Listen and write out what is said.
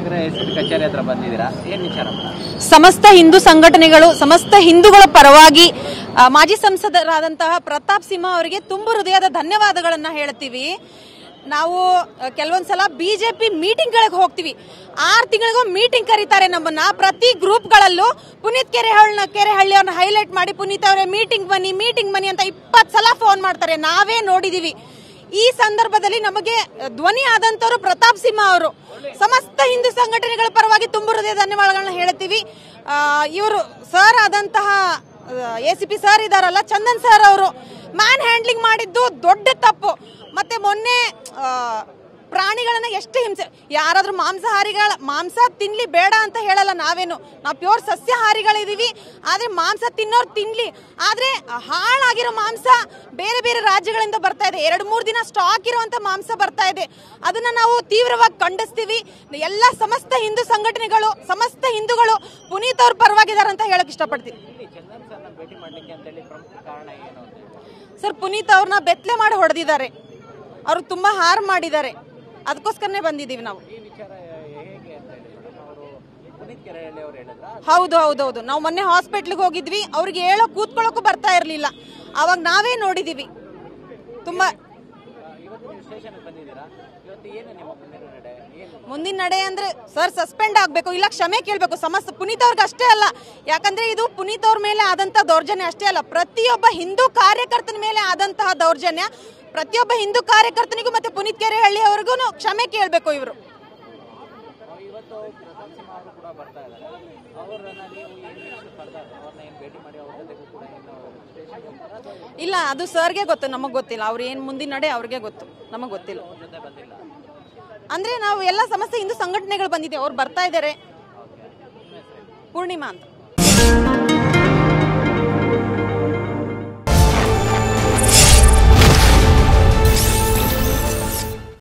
ನಗರ SP ಕಚೇರಿ ಹತ್ರ ಬಂದಿದ್ದೀರಾ, ಏನ್ ವಿಚಾರ? ಸಮಸ್ತ ಹಿಂದೂ ಸಂಘಟನೆಗಳು, ಸಮಸ್ತ ಹಿಂದೂಗಳ ಪರವಾಗಿ ಮಾಜಿ ಸಂಸದರಾದಂತಹ ಪ್ರತಾಪ್ ಸಿಂಹ ಅವರಿಗೆ ತುಂಬು ಹೃದಯದ ಧನ್ಯವಾದಗಳನ್ನ ಹೇಳ್ತೀವಿ. ನಾವು ಕೆಲವೊಂದ್ಸಲ ಬಿಜೆಪಿ ಮೀಟಿಂಗ್ಗಳಿಗೆ ಹೋಗ್ತೀವಿ, 6 ತಿಂಗಳಿಗೂ ಮೀಟಿಂಗ್ ಕರೀತಾರೆ ನಮ್ಮನ್ನ. ಪ್ರತಿ ಗ್ರೂಪ್ಗಳಲ್ಲೂ ಪುನೀತ್ ಕೆರೆಹಳ್ಳಿಯವ್ರನ್ನ ಹೈಲೈಟ್ ಮಾಡಿ, ಪುನೀತ್ ಅವರೇ ಮೀಟಿಂಗ್ ಬನ್ನಿ ಅಂತ 20 ಸಲ ಫೋನ್ ಮಾಡ್ತಾರೆ. ನಾವೇ ನೋಡಿದೀವಿ. ಈ ಸಂದರ್ಭದಲ್ಲಿ ನಮಗೆ ಧ್ವನಿ ಆದಂತವರು ಪ್ರತಾಪ್ ಸಿಂಹ ಅವರು. ಸಮಸ್ತ ಹಿಂದೂ ಸಂಘಟನೆಗಳ ಪರವಾಗಿ ತುಂಬು ಹೃದಯ ಧನ್ಯವಾದಗಳನ್ನ ಹೇಳ್ತೀವಿ. ಇವರು ಸರ್ ಆದಂತಹ ಎಸಿಪಿ ಸರ್ ಇದಾರಲ್ಲ, ಚಂದನ್ ಸರ್ ಅವರು ಮ್ಯಾನ್ ಹ್ಯಾಂಡ್ಲಿಂಗ್ ಮಾಡಿದ್ದು ದೊಡ್ಡ ತಪ್ಪು. ಮತ್ತೆ ಮೊನ್ನೆ ಪ್ರಾಣಿಗಳನ್ನ ಎಷ್ಟು ಹಿಂಸೆ, ಯಾರಾದ್ರೂ ಮಾಂಸ ತಿನ್ಲಿ ಬೇಡ ಅಂತ ಹೇಳಲ್ಲ ನಾವೇನು, ನಾವು ಪ್ಯೂರ್ ಸಸ್ಯಾಹಾರಿಗಳಿದೀವಿ. ಆದ್ರೆ ಮಾಂಸ ತಿನ್ನೋರು ತಿನ್ಲಿ, ಆದ್ರೆ ಹಾಳಾಗಿರೋ ಮಾಂಸ ಬೇರೆ ಬೇರೆ ರಾಜ್ಯಗಳಿಂದ ಬರ್ತಾ ಇದೆ. 2-3 ದಿನ ಸ್ಟಾಕ್ ಇರುವಂತ ಮಾಂಸ ಬರ್ತಾ ಇದೆ. ಅದನ್ನ ನಾವು ತೀವ್ರವಾಗಿ ಖಂಡಿಸ್ತೀವಿ. ಎಲ್ಲ ಸಮಸ್ತ ಹಿಂದೂ ಸಂಘಟನೆಗಳು, ಸಮಸ್ತ ಹಿಂದೂಗಳು ಪುನೀತ್ ಅವ್ರ ಪರವಾಗಿದ್ದಾರೆ ಅಂತ ಹೇಳಕ್ ಇಷ್ಟಪಡ್ತೀವಿ. ಸರ್, ಪುನೀತ್ ಅವ್ರನ್ನ ಬೆತ್ತಲೆ ಮಾಡಿ ಹೊಡೆದಿದ್ದಾರೆ, ಅವ್ರು ತುಂಬಾ ಹಾರ್ಮ್ ಮಾಡಿದ್ದಾರೆ. ಅದಕ್ಕೋಸ್ಕರನೇ ಬಂದಿದ್ದೀವಿ ನಾವು. ಹೌದು. ನಾವು ಮೊನ್ನೆ ಹಾಸ್ಪಿಟ್ಲಿಗೆ ಹೋಗಿದ್ವಿ, ಅವ್ರಿಗೆ ಹೇಳೋ ಕೂತ್ಕೊಳ್ಳೋಕು ಬರ್ತಾ ಇರ್ಲಿಲ್ಲ. ಅವಾಗ ನಾವೇ ನೋಡಿದೀವಿ. ತುಂಬಾ ಮುಂದಿನ ನಡೆ ಅಂದ್ರೆ ಸರ್ ಸಸ್ಪೆಂಡ್ ಆಗ್ಬೇಕು, ಇಲ್ಲ ಕ್ಷಮೆ ಕೇಳಬೇಕು. ಸಮಸ್ತ ಪುನೀತ್ ಅವ್ರಿಗೆ ಅಷ್ಟೇ ಅಲ್ಲ, ಯಾಕಂದ್ರೆ ಇದು ಪುನೀತ್ ಅವ್ರ ಮೇಲೆ ಆದಂತಹ ದೌರ್ಜನ್ಯ ಅಷ್ಟೇ ಅಲ್ಲ, ಪ್ರತಿಯೊಬ್ಬ ಹಿಂದೂ ಕಾರ್ಯಕರ್ತನ ಮೇಲೆ ಆದಂತಹ ದೌರ್ಜನ್ಯ. ಪ್ರತಿಯೊಬ್ಬ ಹಿಂದೂ ಕಾರ್ಯಕರ್ತನಿಗೂ ಮತ್ತೆ ಪುನೀತ್ ಕೆರೆಹಳ್ಳಿ ಅವ್ರಿಗೂ ಕ್ಷಮೆ ಕೇಳಬೇಕು ಇವರು. ಇಲ್ಲ, ಅದು ಸರ್ಗೆ ಗೊತ್ತು, ನಮಗ್ ಗೊತ್ತಿಲ್ಲ. ಅವ್ರು ಏನ್ ಮುಂದಿನ ನಡೆ ಅವ್ರಿಗೆ ಗೊತ್ತು, ನಮಗ್ ಗೊತ್ತಿಲ್ಲ. ಅಂದ್ರೆ ನಾವು ಎಲ್ಲ ಸಮಸ್ತ ಹಿಂದೂ ಸಂಘಟನೆಗಳು ಬಂದಿದ್ದೇವೆ, ಅವ್ರು ಬರ್ತಾ ಇದ್ದಾರೆ. ಪೂರ್ಣಿಮಾ ಅಂತ.